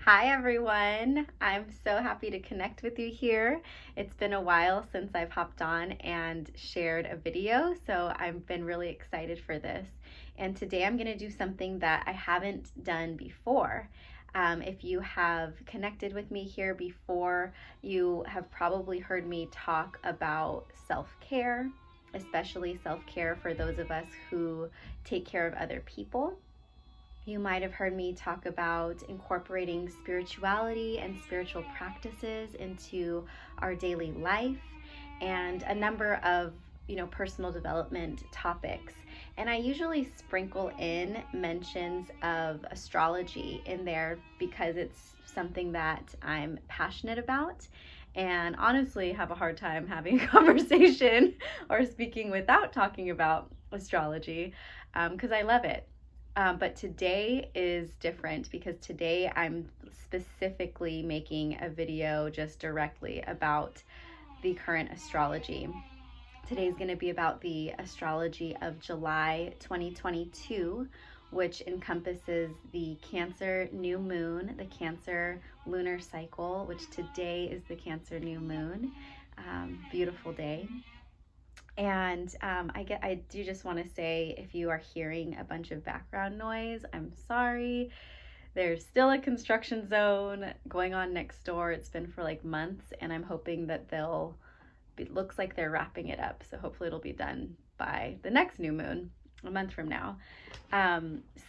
Hi everyone, I'm so happy to connect with you here. It's been a while since I've hopped on and shared a video, so I've been really excited for this. And today I'm going to do something that I haven't done before. If you have connected with me here before, you have probably heard me talk about self-care, especially self-care for those of us who take care of other people. You might have heard me talk about incorporating spirituality and spiritual practices into our daily life and a number of personal development topics. And I usually sprinkle in mentions of astrology in there because it's something that I'm passionate about and honestly have a hard time having a conversation or speaking without talking about astrology because I love it. But today is different because today I'm specifically making a video just directly about the current astrology. Today's going to be about the astrology of July 2022, which encompasses the Cancer new moon, the Cancer lunar cycle, which today is the Cancer new moon. Beautiful day. And I do just want to say, if you are hearing a bunch of background noise, I'm sorry. There's still a construction zone going on next door. It's been for like months, and I'm hoping that it looks like they're wrapping it up. So hopefully it'll be done by the next new moon, a month from now.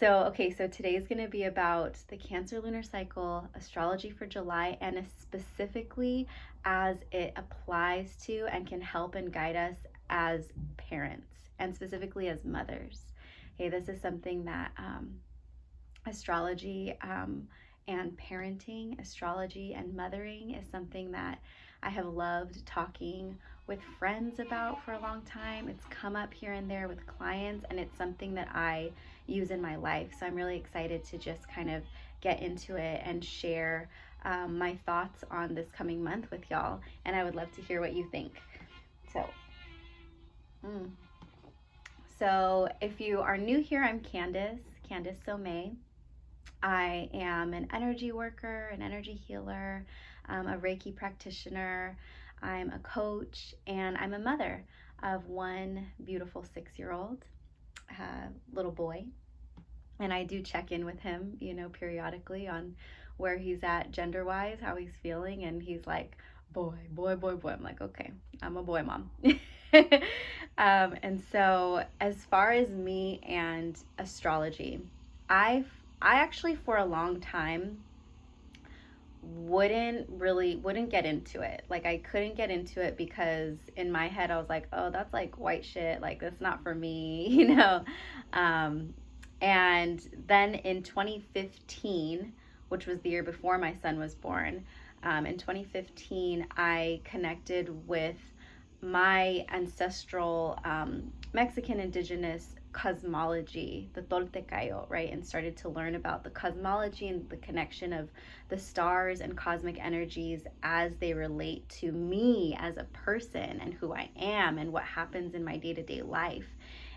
So today's going to be about the Cancer lunar cycle, astrology for July, and specifically as it applies to and can help and guide us as parents, and specifically as mothers. Okay, this is something that astrology and parenting, astrology and mothering is something that I have loved talking with friends about for a long time. It's come up here and there with clients, and it's something that I use in my life. So I'm really excited to just kind of get into it and share my thoughts on this coming month with y'all. And I would love to hear what you think. So if you are new here, I'm Candace Somay. I am an energy worker, an energy healer, a Reiki practitioner. I'm a coach, and I'm a mother of one beautiful 6-year-old little boy. And I do check in with him, periodically on where he's at gender-wise, how he's feeling, and he's like, boy, boy, boy, boy. I'm like, okay, I'm a boy mom. And so as far as me and astrology, I actually for a long time wouldn't get into it. Like, I couldn't get into it because in my head I was like, oh, that's like white shit, like that's not for me. And then in 2015, which was the year before my son was born, in 2015 I connected with my ancestral Mexican indigenous cosmology, the Toltecayo, right? And started to learn about the cosmology and the connection of the stars and cosmic energies as they relate to me as a person and who I am and what happens in my day-to-day life.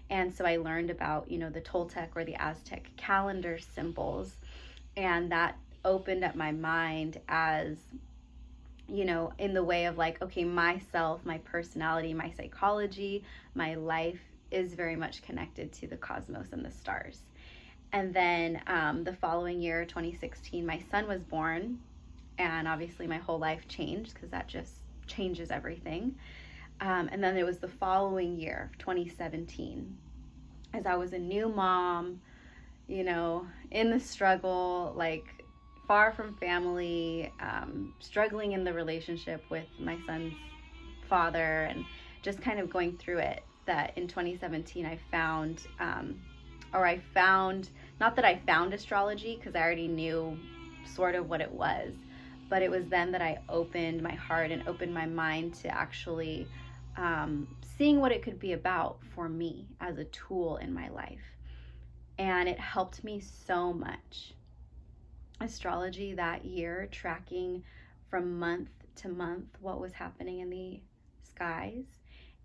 And so I learned about, the Toltec or the Aztec calendar symbols, and that opened up my mind as in the way of like, okay, myself, my personality, my psychology, my life is very much connected to the cosmos and the stars. And then the following year, 2016, my son was born, and obviously my whole life changed because that just changes everything. And then it was the following year, 2017, as I was a new mom, in the struggle, like far from family, struggling in the relationship with my son's father, and just kind of going through it, that in 2017 I found, not that I found astrology because I already knew sort of what it was, but it was then that I opened my heart and opened my mind to actually seeing what it could be about for me as a tool in my life. And it helped me so much. Astrology that year, tracking from month to month what was happening in the skies,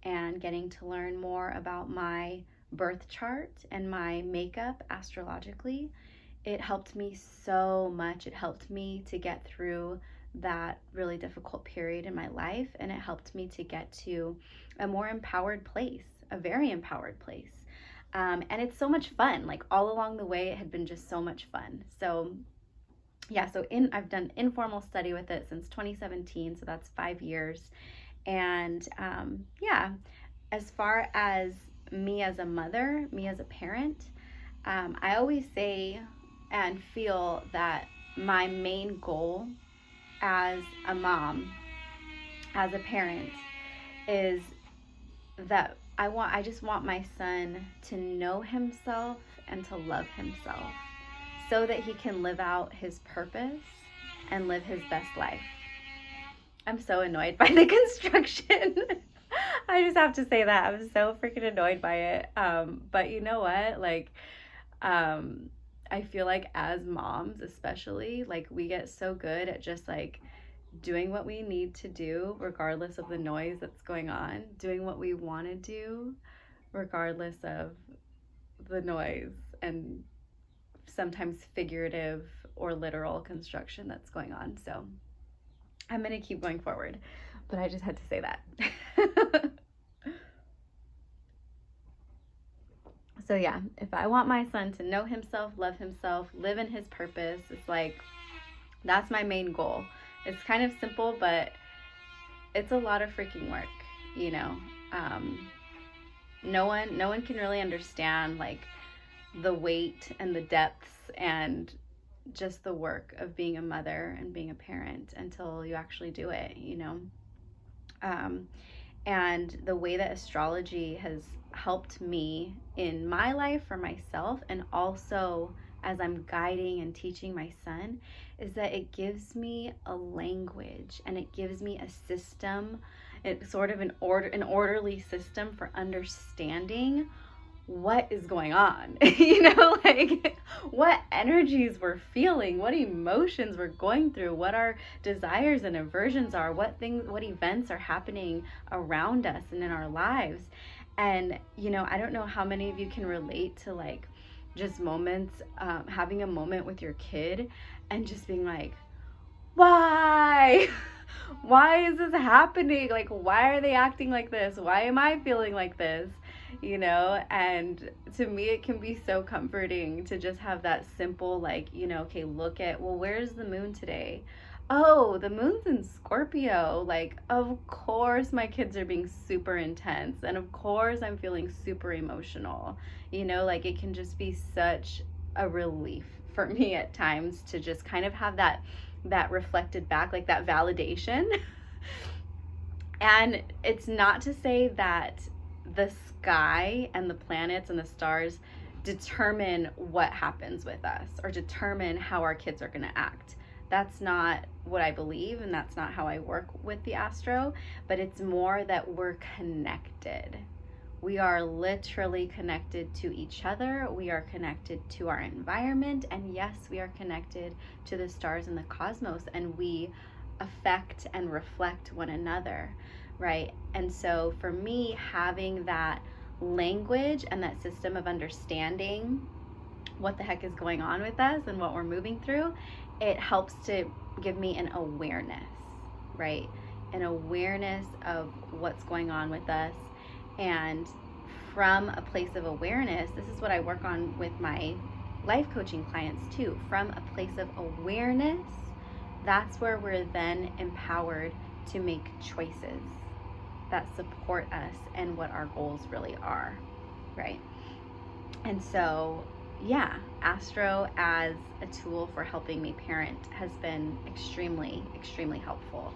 and getting to learn more about my birth chart and my makeup astrologically, it helped me so much. It helped me to get through that really difficult period in my life, and it helped me to get to a more empowered place, a very empowered place. And it's so much fun. Like all along the way, it had been just so much fun. So yeah, I've done informal study with it since 2017, so that's 5 years. And yeah, as far as me as a mother, me as a parent, I always say and feel that my main goal as a mom, as a parent, is that I just want my son to know himself and to love himself so that he can live out his purpose and live his best life. I'm so annoyed by the construction. I just have to say that. I'm so freaking annoyed by it. But you know what? Like, I feel like as moms, especially, like we get so good at just like doing what we need to do, regardless of the noise that's going on, doing what we want to do, regardless of the noise and sometimes figurative or literal construction that's going on. So I'm going to keep going forward, but I just had to say that. So yeah, if I want my son to know himself, love himself, live in his purpose, it's like, that's my main goal. It's kind of simple, but it's a lot of freaking work, you know. No one can really understand like the weight and the depths and just the work of being a mother and being a parent until you actually do it, you know. And the way that astrology has helped me in my life for myself, and also as I'm guiding and teaching my son, is that it gives me a language and it gives me a system. It's sort of an orderly system for understanding what is going on, you know, like what energies we're feeling, what emotions we're going through, what our desires and aversions are, what events are happening around us and in our lives. And, you know, I don't know how many of you can relate to like just moments, having a moment with your kid and just being like, why? Why is this happening? Like, why are they acting like this? Why am I feeling like this? You know, and to me, it can be so comforting to just have that simple, like, you know, okay, look at, well, where's the moon today? Oh, the moon's in Scorpio. Like, of course, my kids are being super intense. And of course, I'm feeling super emotional. You know, like, it can just be such a relief for me at times to just kind of have that reflected back, like that validation. And it's not to say that the sky and the planets and the stars determine what happens with us or determine how our kids are going to act. That's not what I believe, and that's not how I work with the astro, but it's more that we're connected. We are literally connected to each other. We are connected to our environment. And yes, we are connected to the stars and the cosmos, and we affect and reflect one another, right? And so for me, having that language and that system of understanding what the heck is going on with us and what we're moving through, it helps to give me an awareness, right? An awareness of what's going on with us. And from a place of awareness, this is what I work on with my life coaching clients too. From a place of awareness, that's where we're then empowered to make choices that support us and what our goals really are, right? And so, yeah, Astro as a tool for helping me parent has been extremely, extremely helpful.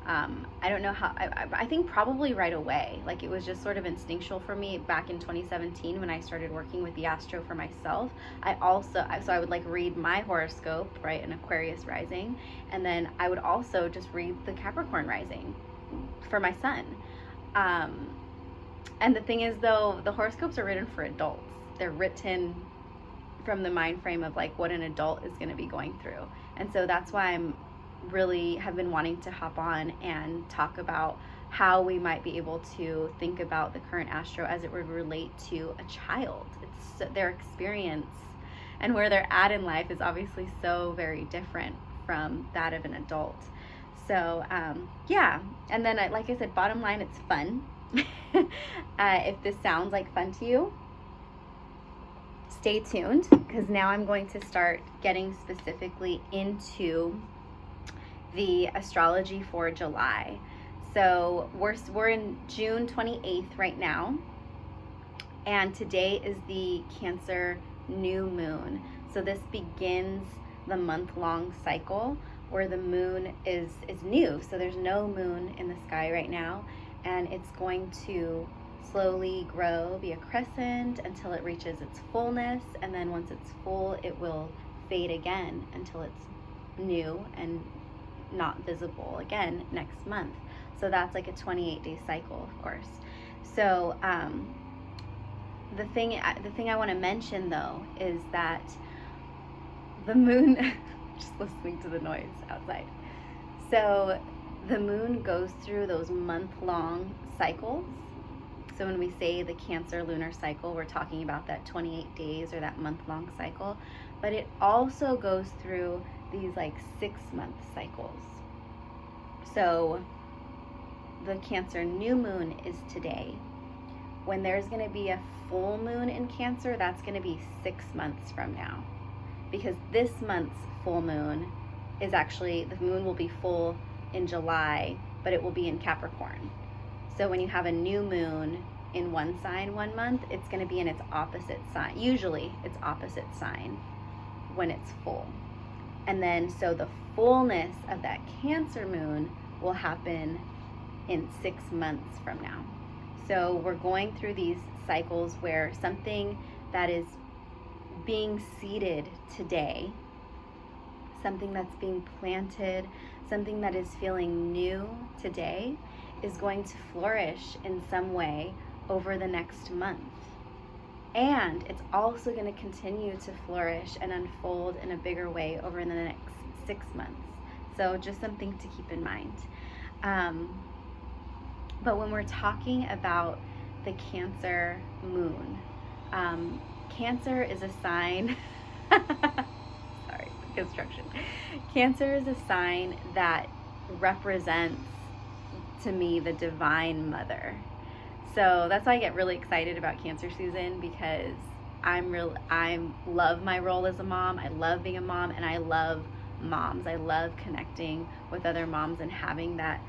I don't know how, I think probably right away, like it was just sort of instinctual for me back in 2017 when I started working with the astro for myself. So I would like read my horoscope, right, an Aquarius rising, and then I would also just read the Capricorn rising for my son. And the thing is though, the horoscopes are written for adults. They're written from the mind frame of like what an adult is going to be going through. And so that's why I'm really have been wanting to hop on and talk about how we might be able to think about the current astro as it would relate to a child. It's their experience and where they're at in life is obviously so very different from that of an adult. So yeah, and then like I said, bottom line, it's fun. If this sounds like fun to you, stay tuned, because now I'm going to start getting specifically into the astrology for July. So we're in June 28th right now, and today is the Cancer new moon. So this begins the month-long cycle where the moon is new. So there's no moon in the sky right now, and it's going to slowly grow, be a crescent until it reaches its fullness, and then once it's full, it will fade again until it's new and not visible again next month. So that's like a 28-day cycle, of course. So the thing I want to mention though is that the moon just listening to the noise outside. So the moon goes through those month-long cycles. So when we say the Cancer lunar cycle, we're talking about that 28 days or that month-long cycle, but it also goes through these like 6-month cycles. So the Cancer new moon is today. When there's going to be a full moon in Cancer, that's going to be 6 months from now, because this month's full moon is actually, the moon will be full in July, but it will be in Capricorn. So when you have a new moon in one sign one month, it's going to be in its opposite sign, usually its opposite sign when it's full. And then so the fullness of that Cancer moon will happen in 6 months from now. So we're going through these cycles where something that is being seeded today, something that's being planted, something that is feeling new today, is going to flourish in some way over the next month. And it's also going to continue to flourish and unfold in a bigger way over the next 6 months. So just something to keep in mind. But when we're talking about the Cancer moon, Cancer is a sign, sorry, construction. Cancer is a sign that represents, to me, the Divine Mother. So that's why I get really excited about Cancer season, because I love my role as a mom. I love being a mom, and I love moms. I love connecting with other moms and having that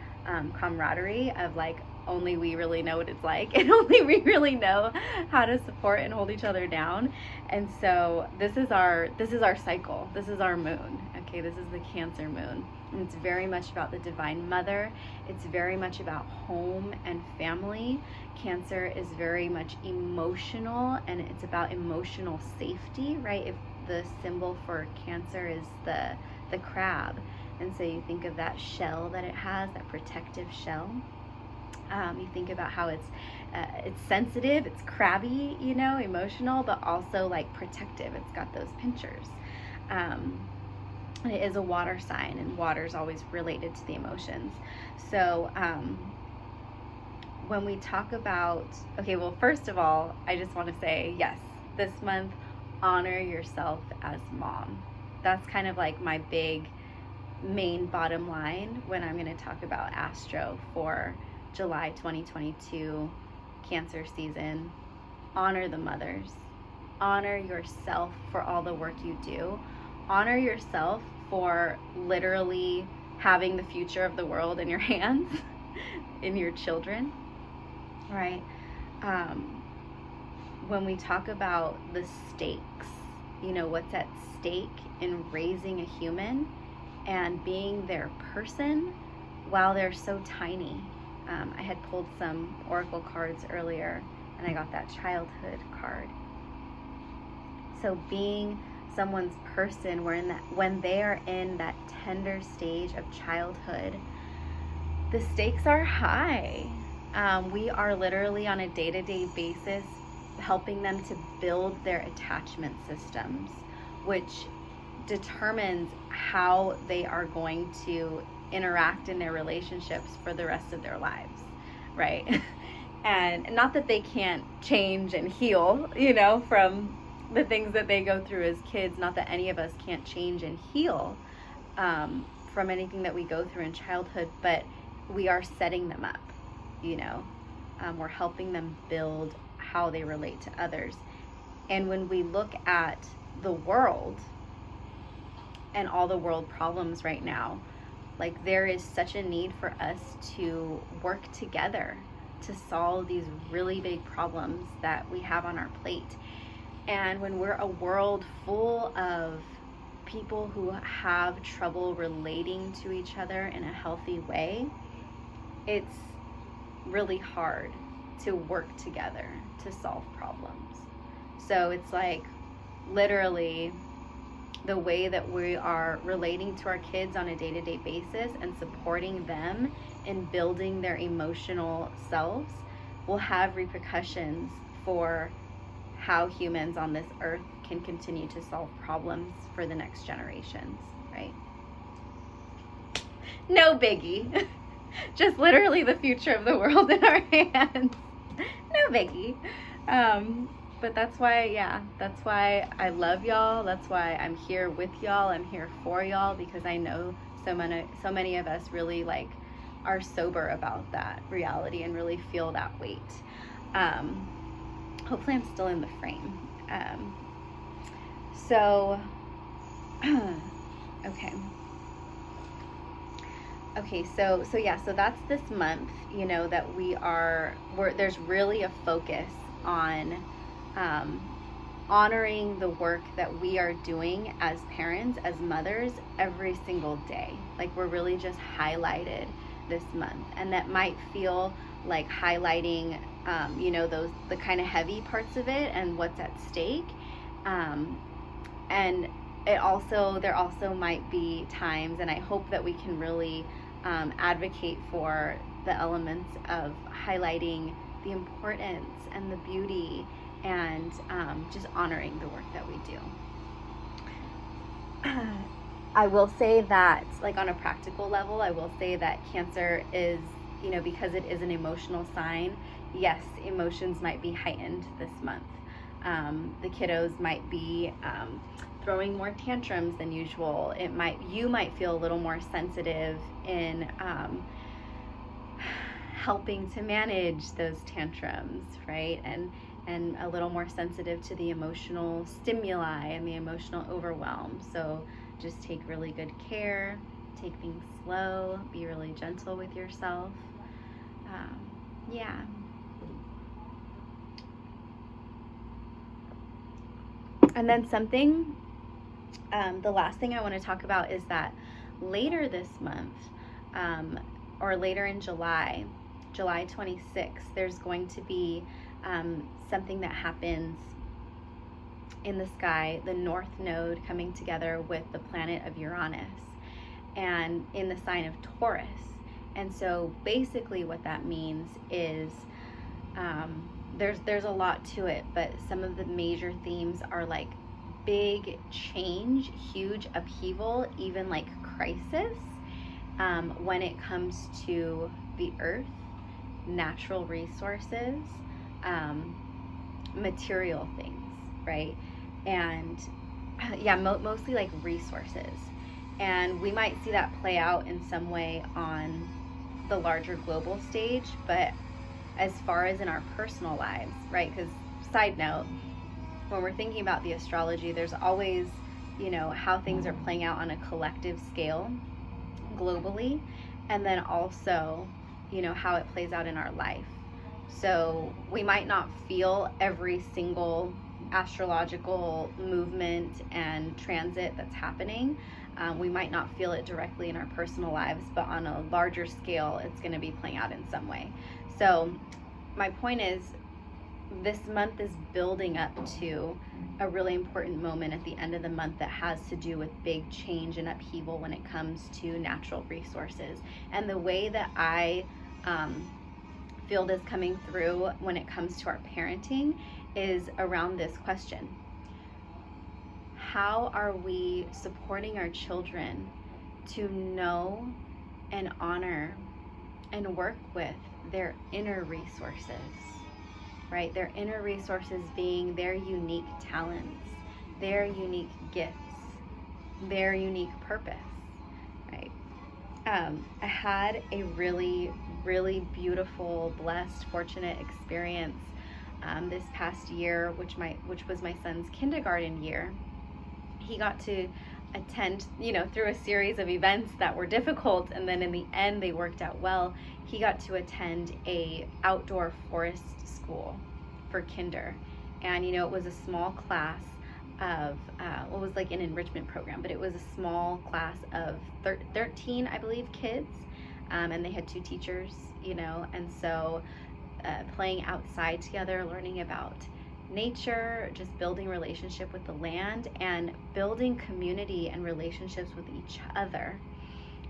camaraderie of like, only we really know what it's like, and only we really know how to support and hold each other down. And so this is our cycle. This is our moon. Okay, this is the Cancer moon. And it's very much about the Divine Mother. It's very much about home and family. Cancer is very much emotional, and it's about emotional safety, right? If the symbol for Cancer is the crab, and so you think of that shell that it has, that protective shell. You think about how it's sensitive, it's crabby, you know, emotional, but also like protective. It's got those pinchers. It is a water sign, and water is always related to the emotions. So when we talk about, okay, well, first of all, I just want to say, yes, this month, honor yourself as mom. That's kind of like my big main bottom line when I'm going to talk about astro for July 2022 Cancer season. Honor the mothers. Honor yourself for all the work you do. Honor yourself for literally having the future of the world in your hands, in your children, right? When we talk about the stakes, you know, what's at stake in raising a human and being their person while they're so tiny. I had pulled some oracle cards earlier, and I got that childhood card. So being someone's person, when they are in that tender stage of childhood, the stakes are high. We are literally on a day-to-day basis helping them to build their attachment systems, which determines how they are going to interact in their relationships for the rest of their lives, right? And not that they can't change and heal, you know, from the things that they go through as kids. Not that any of us can't change and heal from anything that we go through in childhood, but we are setting them up, you know. We're helping them build how they relate to others. And when we look at the world and all the world problems right now, like, there is such a need for us to work together to solve these really big problems that we have on our plate. And when we're a world full of people who have trouble relating to each other in a healthy way, it's really hard to work together to solve problems. So it's like literally the way that we are relating to our kids on a day-to-day basis and supporting them in building their emotional selves will have repercussions for how humans on this earth can continue to solve problems for the next generations, right? No biggie. Just literally the future of the world in our hands. No biggie. But that's why I love y'all. That's why I'm here with y'all. I'm here for y'all, because I know so many of us really like are sober about that reality and really feel that weight. Hopefully I'm still in the frame. Okay, so that's this month, you know, that there's really a focus on honoring the work that we are doing as parents, as mothers, every single day. Like, we're really just highlighted this month, and that might feel like highlighting, you know, the kind of heavy parts of it and what's at stake, and there also might be times, and I hope that we can really advocate for the elements of highlighting the importance and the beauty and just honoring the work that we do. I will say that, like, on a practical level, I will say that Cancer is, you know, because it is an emotional sign, yes, emotions might be heightened this month. The kiddos might be throwing more tantrums than usual. You might feel a little more sensitive in helping to manage those tantrums, right? And a little more sensitive to the emotional stimuli and the emotional overwhelm. So just take really good care, take things slow, be really gentle with yourself. Yeah. And then the last thing I want to talk about is that later this month, or later in July 26th, there's going to be something that happens in the sky, the North Node coming together with the planet of Uranus, and in the sign of Taurus. And so basically what that means is there's a lot to it, but some of the major themes are like big change, huge upheaval, even like crisis, when it comes to the earth, natural resources, material things, right? And mostly like resources. And we might see that play out in some way on the larger global stage, but as far as in our personal lives, right? Because side note, when we're thinking about the astrology, there's always, you know, how things are playing out on a collective scale globally, and then also, you know, how it plays out in our life. So we might not feel every single astrological movement and transit that's happening. We might not feel it directly in our personal lives, but on a larger scale, it's going to be playing out in some way. So my point is, this month is building up to a really important moment at the end of the month that has to do with big change and upheaval when it comes to natural resources. And the way that I feel this coming through when it comes to our parenting is around this question: how are we supporting our children to know and honor and work with their inner resources? right? Their inner resources being their unique talents, their unique gifts, their unique purpose, right? I had a really, really beautiful, blessed, fortunate experience this past year, which was my son's kindergarten year. He got to attend, through a series of events that were difficult, and then in the end they worked out well. He got to attend a outdoor forest school for kinder, and it was a small class of what was like an enrichment program, but it was a small class of 13, I believe, kids, and they had 2 teachers, and so playing outside together, learning about nature, just building relationship with the land, and building community and relationships with each other.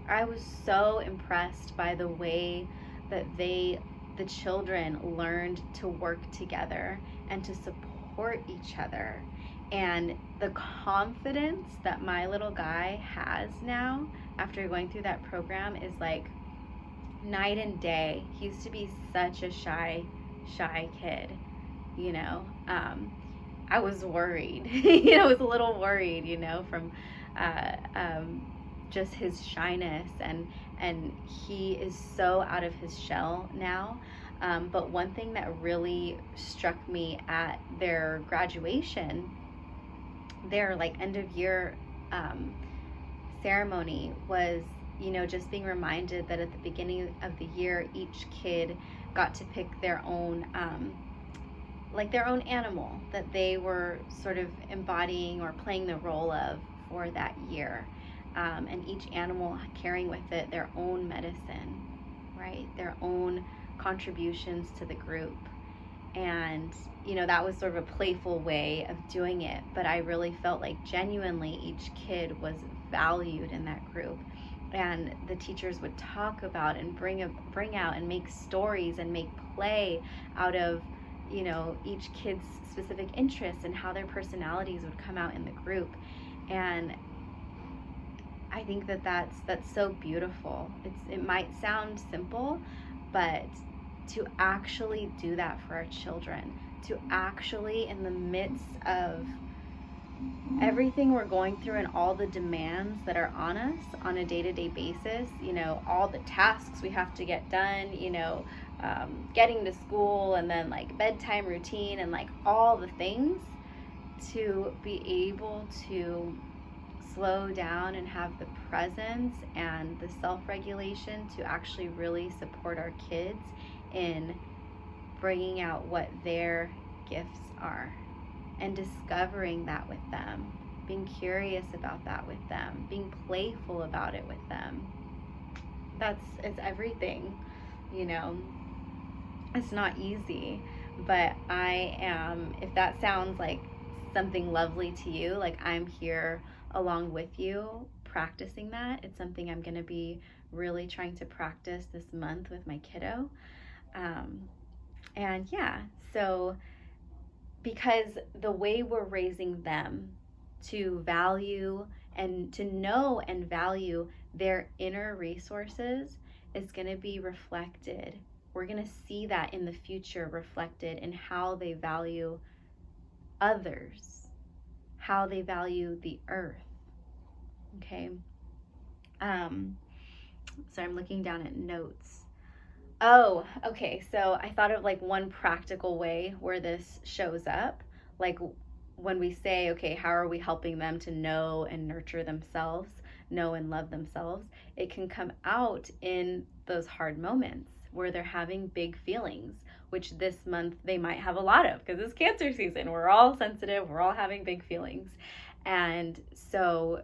I was so impressed by the way that the children learned to work together and to support each other. And the confidence that my little guy has now after going through that program is like night and day. He used to be such a shy kid, I was worried. I was a little worried, from just his shyness, and he is so out of his shell now. But one thing that really struck me at their graduation, their like end of year ceremony, was just being reminded that at the beginning of the year, each kid got to pick their own their own animal that they were sort of embodying or playing the role of for that year, and each animal carrying with it their own medicine, right? Their own contributions to the group. And that was sort of a playful way of doing it, but I really felt like genuinely each kid was valued in that group, and the teachers would talk about and bring out and make stories and make play out of each kid's specific interests and how their personalities would come out in the group. And I think that that's so beautiful. It might sound simple, but to actually do that for our children, to actually, in the midst of everything we're going through and all the demands that are on us on a day-to-day basis, all the tasks we have to get done, getting to school, and then like bedtime routine, and like all the things, to be able to slow down and have the presence and the self-regulation to actually really support our kids in bringing out what their gifts are and discovering that with them, being curious about that with them, being playful about it with them. It's everything, It's not easy, but I am, if that sounds like something lovely to you, like I'm here along with you practicing that. It's something I'm going to be really trying to practice this month with my kiddo. And yeah, so because the way we're raising them to value and to know and value their inner resources is going to be reflected. We're going to see that in the future reflected in how they value others, how they value the earth. Okay. So I'm looking down at notes. Oh, okay. So I thought of like one practical way where this shows up. Like when we say, okay, how are we helping them to know and nurture themselves, know and love themselves? It can come out in those hard moments where they're having big feelings, which this month they might have a lot of because it's Cancer season. We're all sensitive, we're all having big feelings. And so,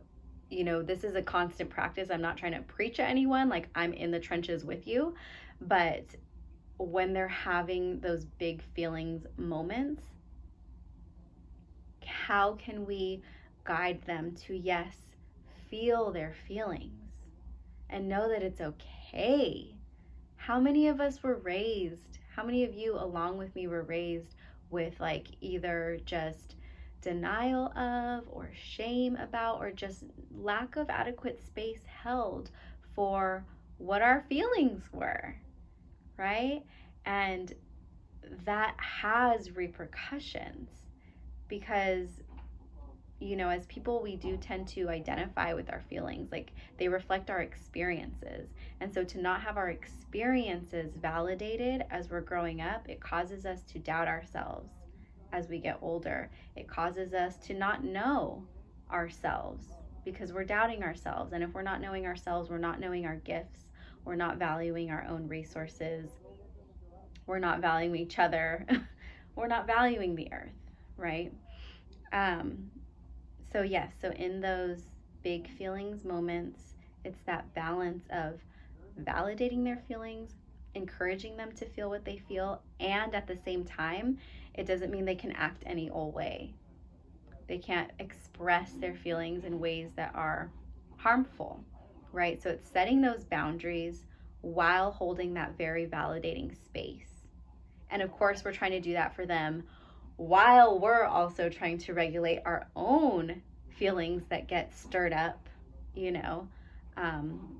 this is a constant practice. I'm not trying to preach at anyone, like I'm in the trenches with you. But when they're having those big feelings moments, how can we guide them to, yes, feel their feelings and know that it's okay? How many of us were raised, how many of you along with me were raised with like either just denial of or shame about or just lack of adequate space held for what our feelings were, right? And that has repercussions because, you know, as people, we do tend to identify with our feelings. Like, they reflect our experiences. And so to not have our experiences validated as we're growing up, it causes us to doubt ourselves as we get older. It causes us to not know ourselves because we're doubting ourselves. And if we're not knowing ourselves, we're not knowing our gifts, we're not valuing our own resources, we're not valuing each other, we're not valuing the earth, right? Um, so yes, so in those big feelings moments, it's that balance of validating their feelings, encouraging them to feel what they feel, and at the same time, it doesn't mean they can act any old way. They can't express their feelings in ways that are harmful, right? So it's setting those boundaries while holding that very validating space. And of course, we're trying to do that for them while we're also trying to regulate our own feelings that get stirred up, you know, um,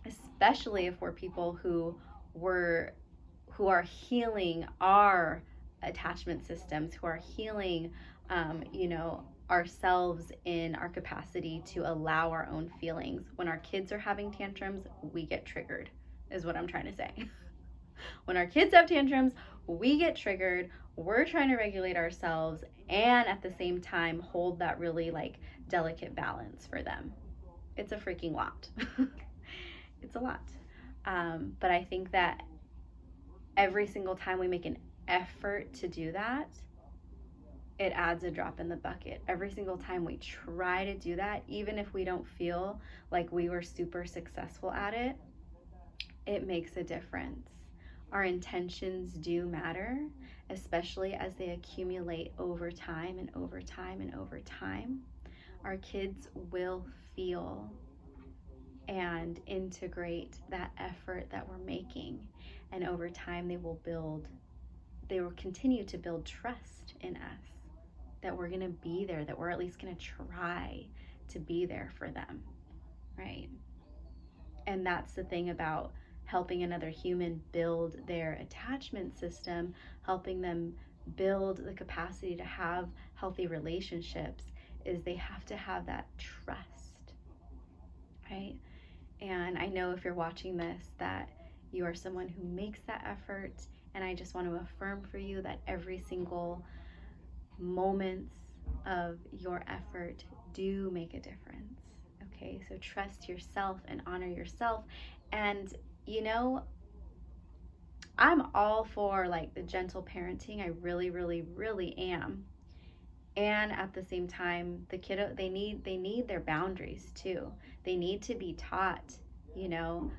especially if we're people who are healing our attachment systems, who are healing, you know, ourselves in our capacity to allow our own feelings. When our kids are having tantrums, we get triggered, is what I'm trying to say. When our kids have tantrums, we get triggered. We're trying to regulate ourselves and at the same time hold that really like delicate balance for them. It's a freaking lot. It's a lot. But I think that every single time we make an effort to do that, it adds a drop in the bucket. Every single time we try to do that, even if we don't feel like we were super successful at it, it makes a difference. Our intentions do matter, especially as they accumulate over time and over time and over time. Our kids will feel and integrate that effort that we're making. And over time, they will continue to build trust in us, that we're going to be there, that we're at least going to try to be there for them, right? And that's the thing about helping another human build their attachment system, helping them build the capacity to have healthy relationships, is they have to have that trust, right? And I know if you're watching this that you are someone who makes that effort, and I just want to affirm for you that every single moments of your effort do make a difference. Okay, so trust yourself and honor yourself. And you know, I'm all for like the gentle parenting. I really, really, really am. And at the same time, the kiddo, they need their boundaries too. They need to be taught, you know,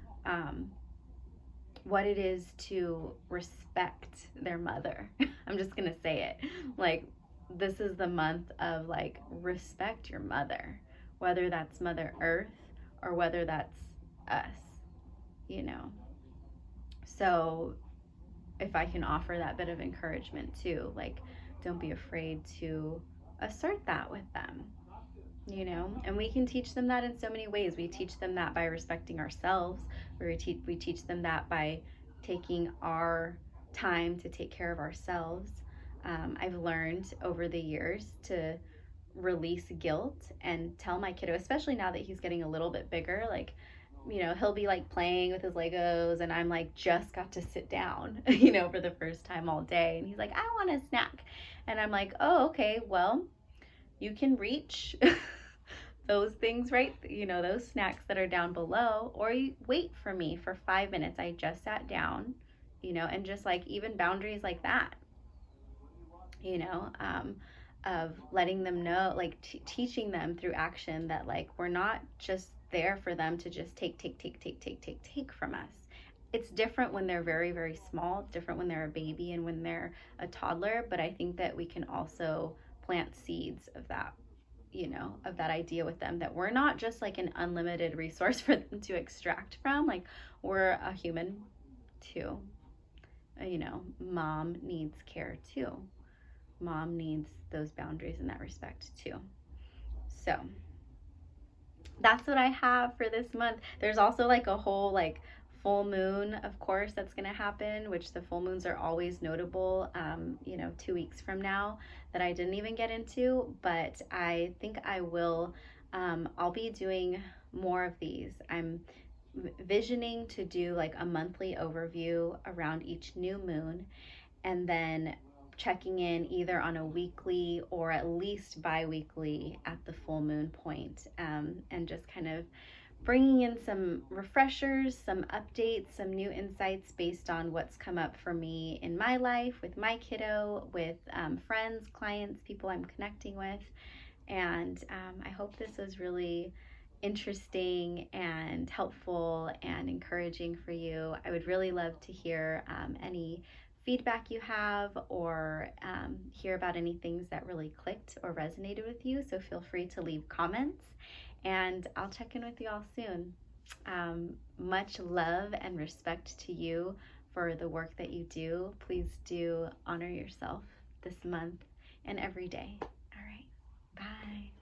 what it is to respect their mother. I'm just gonna say it. Like, this is the month of like respect your mother, whether that's Mother Earth or whether that's us, you know. So if I can offer that bit of encouragement too, like, don't be afraid to assert that with them, you know. And we can teach them that in so many ways. We teach them that by respecting ourselves. We teach them that by taking our time to take care of ourselves. I've learned over the years to release guilt and tell my kiddo, especially now that he's getting a little bit bigger, like, you know, he'll be like playing with his Legos and I'm like, just got to sit down, you know, for the first time all day. And he's like, I want a snack. And I'm like, oh, okay, well, you can reach those things, right? You know, those snacks that are down below, or you wait for me for 5 minutes. I just sat down, you know, and just like even boundaries like that, you know, of letting them know, like teaching them through action that like we're not just there for them to just take from us. It's different when they're very, very small. It's different when they're a baby and when they're a toddler. But I think that we can also plant seeds of that, you know, of that idea with them, that we're not just like an unlimited resource for them to extract from. Like, we're a human too. You know, mom needs care too. Mom needs those boundaries in that respect too. So that's what I have for this month. There's also like a whole like full moon, of course, that's going to happen, which the full moons are always notable, 2 weeks from now, that I didn't even get into, but I think I will. I'll be doing more of these. I'm visioning to do like a monthly overview around each new moon, and then checking in either on a weekly or at least bi-weekly at the full moon point, and just kind of bringing in some refreshers, some updates, some new insights based on what's come up for me in my life, with my kiddo, with friends, clients, people I'm connecting with. And I hope this was really interesting and helpful and encouraging for you. I would really love to hear any feedback you have, or hear about any things that really clicked or resonated with you. So feel free to leave comments, and I'll check in with you all soon. Much love and respect to you for the work that you do. Please do honor yourself this month and every day. All right. Bye.